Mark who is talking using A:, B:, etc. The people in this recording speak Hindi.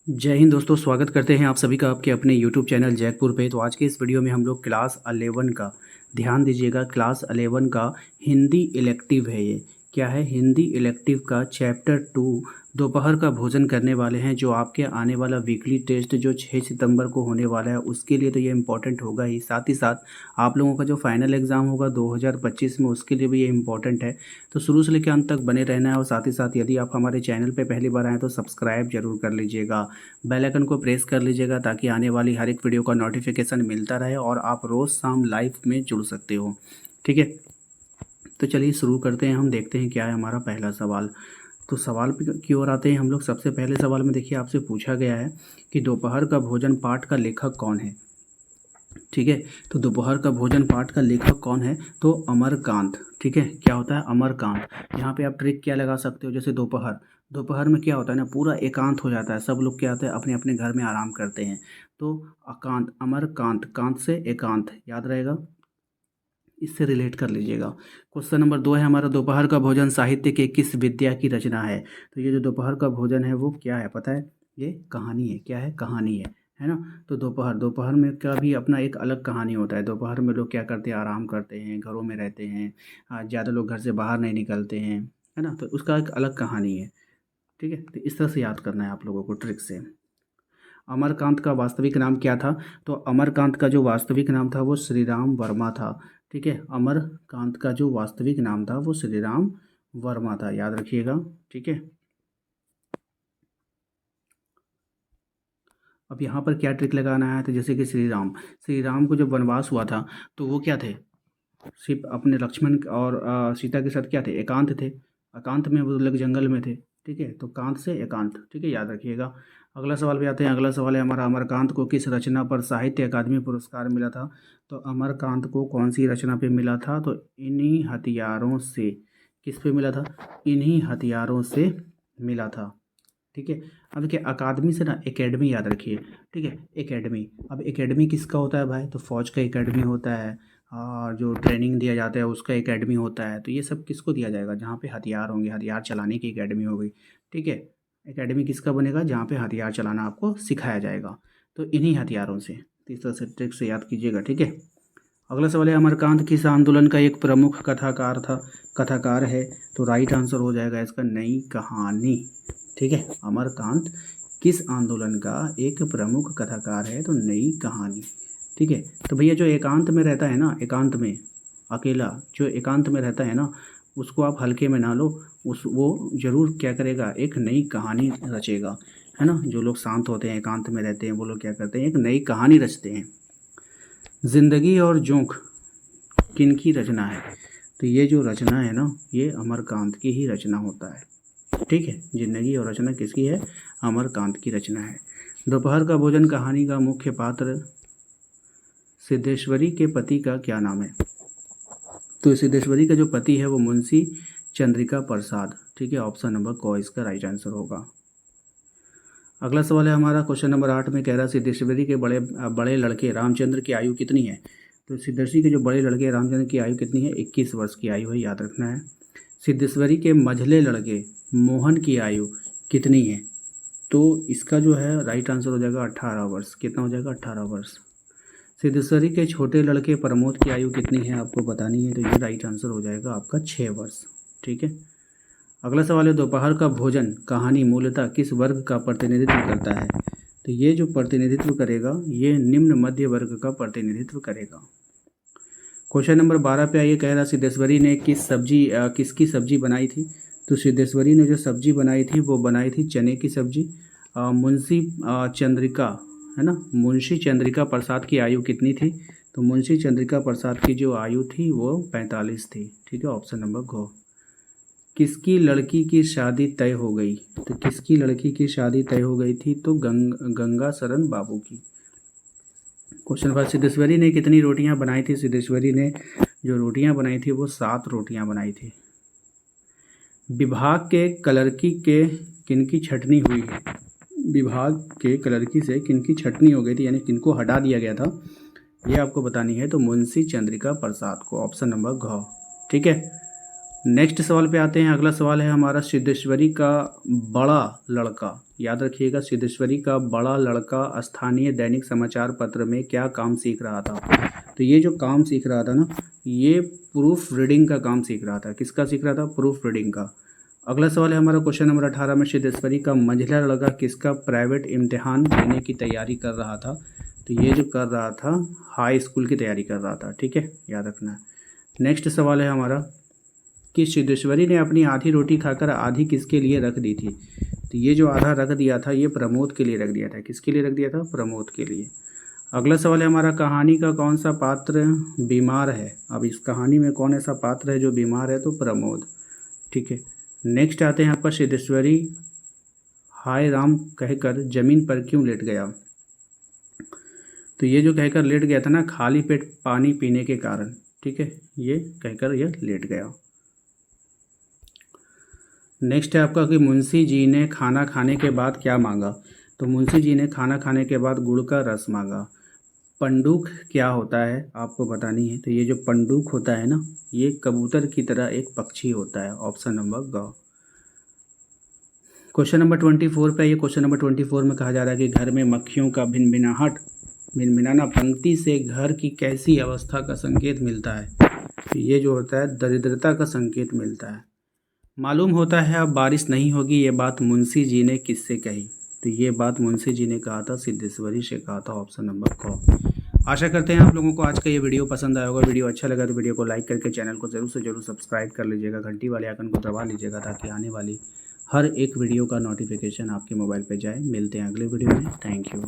A: जय हिंद दोस्तों, स्वागत करते हैं आप सभी का आपके अपने YouTube चैनल जैकपुर पे। तो आज के इस वीडियो में हम लोग क्लास 11 का, ध्यान दीजिएगा, क्लास 11 का हिंदी इलेक्टिव है। ये क्या है? हिंदी इलेक्टिव का चैप्टर 2 दोपहर का भोजन करने वाले हैं। जो आपके आने वाला वीकली टेस्ट जो 6 सितंबर को होने वाला है उसके लिए तो ये इम्पोर्टेंट होगा ही, साथ ही साथ आप लोगों का जो फाइनल एग्ज़ाम होगा 2025 में उसके लिए भी ये इम्पोर्टेंट है। तो शुरू से लेकर अंत तक बने रहना है। और साथ ही साथ यदि आप हमारे चैनल पे पहली बार आएँ तो सब्सक्राइब जरूर कर लीजिएगा, बेल आइकन को प्रेस कर लीजिएगा ताकि आने वाली हर एक वीडियो का नोटिफिकेशन मिलता रहे और आप रोज़ शाम लाइव में जुड़ सकते हो। ठीक है, तो चलिए शुरू करते हैं। हम देखते हैं क्या है हमारा पहला सवाल। तो सवाल की ओर आते हैं हम लोग। सबसे पहले सवाल में देखिए आपसे पूछा गया है कि दोपहर का भोजन पाठ का लेखक कौन है। ठीक है, तो दोपहर का भोजन पाठ का लेखक कौन है? तो अमरकांत। ठीक है, क्या होता है? अमरकांत। यहाँ पे आप ट्रिक क्या लगा सकते हो, जैसे दोपहर, दोपहर में क्या होता है ना, पूरा एकांत हो जाता है, सब लोग क्या होता है अपने अपने घर में आराम करते हैं। तो अकांत, अमरकांत, कांत से एकांत, याद रहेगा, इससे रिलेट कर लीजिएगा। क्वेश्चन नंबर 2 है हमारा, दोपहर का भोजन साहित्य के किस विद्या की रचना है? तो ये जो दोपहर का भोजन है वो क्या है पता है? ये कहानी है। क्या है? कहानी है ना। तो दोपहर, दोपहर में का भी अपना एक अलग कहानी होता है। दोपहर में लोग क्या करते हैं? आराम करते हैं, घरों में रहते हैं, ज़्यादा लोग घर से बाहर नहीं निकलते हैं, है ना। तो उसका एक अलग कहानी है। ठीक है, तो इस तरह से याद करना है आप लोगों को ट्रिक से। अमरकांत का वास्तविक नाम क्या था? तो अमरकांत का जो वास्तविक नाम था वो श्री राम वर्मा था। ठीक है, अमरकांत का जो वास्तविक नाम था वो श्री राम वर्मा था, याद रखिएगा। ठीक है, अब यहाँ पर क्या ट्रिक लगाना है? तो जैसे कि श्री राम को जब वनवास हुआ था तो वो क्या थे? सिर्फ अपने लक्ष्मण और सीता के साथ क्या थे? एकांत थे। एकांत में वो लोग जंगल में थे। ठीक है, तो कांत से एकांत। ठीक है, याद रखिएगा। अगला सवाल पे आते हैं। अगला सवाल है हमारा, अमरकांत को किस रचना पर साहित्य अकादमी पुरस्कार मिला था? तो अमरकांत को कौन सी रचना पे मिला था? तो इन्हीं हथियारों से। किस पे मिला था? इन्हीं हथियारों से मिला था। ठीक है, अब देखिए अकादमी से ना एकेडमी याद रखिए। ठीक है, एकेडमी। अब एकेडमी किसका होता है भाई? तो फौज का एकेडमी होता है, और जो ट्रेनिंग दिया जाता है उसका एकेडमी होता है। तो ये सब किसको दिया जाएगा? जहाँ पे हथियार होंगे, हथियार चलाने की एकेडमी हो गई। ठीक है, एकेडमी किसका बनेगा? जहाँ पे हथियार चलाना आपको सिखाया जाएगा। तो इन्हीं हथियारों से। तो इस तरह से ट्रिक से याद कीजिएगा। ठीक है, अगला सवाल है, अमरकांत किस आंदोलन का एक प्रमुख कथाकार था, कथाकार है? तो राइट आंसर हो जाएगा इसका नई कहानी। ठीक है, अमरकांत किस आंदोलन का एक प्रमुख कथाकार है? तो नई कहानी। ठीक है, तो भैया जो एकांत में रहता है ना, एकांत में अकेला जो एकांत में रहता है ना, उसको आप हल्के में ना लो। उस वो जरूर क्या करेगा? एक नई कहानी रचेगा, है ना। जो लोग शांत होते हैं, एकांत में रहते हैं, वो लोग क्या करते हैं? एक नई कहानी रचते हैं। जिंदगी और जोंक किनकी रचना है? तो ये जो रचना है ना, ये अमरकांत की ही रचना होता है। ठीक है, जिंदगी और रचना किसकी है? अमरकांत की रचना है। दोपहर का भोजन कहानी का मुख्य पात्र सिद्धेश्वरी के पति का क्या नाम है? तो सिद्धेश्वरी का जो पति है वो मुंशी चंद्रिका प्रसाद। ठीक है, ऑप्शन नंबर क इसका राइट आंसर होगा। अगला सवाल है हमारा, क्वेश्चन नंबर 8 में कह रहा है सिद्धेश्वरी के बड़े बड़े लड़के रामचंद्र की आयु कितनी है? तो सिद्धेश्वरी के जो बड़े लड़के रामचंद्र की आयु कितनी है? 21 वर्ष की आयु है, याद रखना है। सिद्धेश्वरी के मझले लड़के मोहन की आयु कितनी है? तो इसका जो है राइट आंसर हो जाएगा 18 वर्ष। कितना हो जाएगा? 18 वर्ष। सिद्धेश्वरी के छोटे लड़के प्रमोद की आयु कितनी है आपको बतानी है, तो ये राइट आंसर हो जाएगा आपका 6 वर्ष। ठीक है, अगला सवाल है, दोपहर का भोजन कहानी मूलतः किस वर्ग का प्रतिनिधित्व करता है? तो ये जो प्रतिनिधित्व करेगा ये निम्न मध्य वर्ग का प्रतिनिधित्व करेगा। क्वेश्चन नंबर 12 पे आइए, कह रहा सिद्धेश्वरी ने किसकी सब्जी बनाई थी? तो सिद्धेश्वरी ने जो सब्जी बनाई थी वो बनाई थी चने की सब्जी। मुंशी चंद्रिका, है ना, मुंशी चंद्रिका प्रसाद की आयु कितनी थी? तो मुंशी चंद्रिका प्रसाद की जो आयु थी वो 45 थी। ठीक है, ऑप्शन नंबर घ। किसकी लड़की की शादी तय हो गई? तो किसकी लड़की की शादी तय हो गई थी? तो गंगा शरण बाबू की। क्वेश्चन नंबर, सिद्धेश्वरी ने कितनी रोटियां बनाई थी? सिद्धेश्वरी ने जो रोटियां बनाई थी वो 7 रोटियां बनाई थी। विभाग के कलरकी के किनकी छटनी हुई है? विभाग के कलरकी से किनकी छटनी हो गई थी, यानी किनको हटा दिया गया था, ये आपको बतानी है। तो मुंशी चंद्रिका प्रसाद को, ऑप्शन नंबर घ। ठीक है, नेक्स्ट सवाल पे आते हैं। अगला सवाल है हमारा, सिद्धेश्वरी का बड़ा लड़का, याद रखिएगा, सिद्धेश्वरी का बड़ा लड़का स्थानीय दैनिक समाचार पत्र में क्या काम सीख रहा था। तो ये जो काम सीख रहा था ना, ये प्रूफ रीडिंग का काम सीख रहा था। किसका सीख रहा था? प्रूफ रीडिंग का। अगला सवाल है हमारा क्वेश्चन नंबर 18 में, सिद्धेश्वरी का मंझला लड़का किसका प्राइवेट इम्तिहान देने की तैयारी कर रहा था। तो ये जो कर रहा था, हाई स्कूल की तैयारी कर रहा था। ठीक है, याद रखना। नेक्स्ट सवाल है हमारा कि सिद्धेश्वरी ने अपनी आधी रोटी खाकर आधी किसके लिए रख दी थी। तो ये जो आधा रख दिया था, ये प्रमोद के लिए रख दिया था। किसके लिए रख दिया था? प्रमोद के लिए। अगला सवाल है हमारा, कहानी का कौन सा पात्र बीमार है। अब इस कहानी में कौन ऐसा पात्र है जो बीमार है? तो प्रमोद। ठीक है, नेक्स्ट आते हैं आपका, सिद्धेश्वरी हाय राम कहकर जमीन पर क्यों लेट गया। तो ये जो कहकर लेट गया था ना, खाली पेट पानी पीने के कारण। ठीक है, ये कहकर यह लेट गया। नेक्स्ट है आपका कि मुंशी जी ने खाना खाने के बाद क्या मांगा। तो मुंशी जी ने खाना खाने के बाद गुड़ का रस मांगा। पंडूक क्या होता है आपको बतानी है। तो ये जो पंडूक होता है ना, ये कबूतर की तरह एक पक्षी होता है। ऑप्शन नंबर ग। क्वेश्चन नंबर 24 पे, ये क्वेश्चन नंबर 24 में कहा जा रहा है कि घर में मक्खियों का भिनभिनाना पंक्ति से घर की कैसी अवस्था का संकेत मिलता है। तो ये जो होता है, दरिद्रता का संकेत मिलता है। मालूम होता है अब बारिश नहीं होगी, ये बात मुंशी जी ने किससे कही। तो ये बात मुंशी जी ने कहा था, सिद्धेश्वरी से कहा था। ऑप्शन नंबर क। आशा करते हैं आप लोगों को आज का ये वीडियो पसंद आया होगा। वीडियो अच्छा लगा तो वीडियो को लाइक करके चैनल को ज़रूर से ज़रूर सब्सक्राइब कर लीजिएगा। घंटी वाले आइकन को दबा लीजिएगा ताकि आने वाली हर एक वीडियो का नोटिफिकेशन आपके मोबाइल पर जाए। मिलते हैं अगले वीडियो में। Thank you.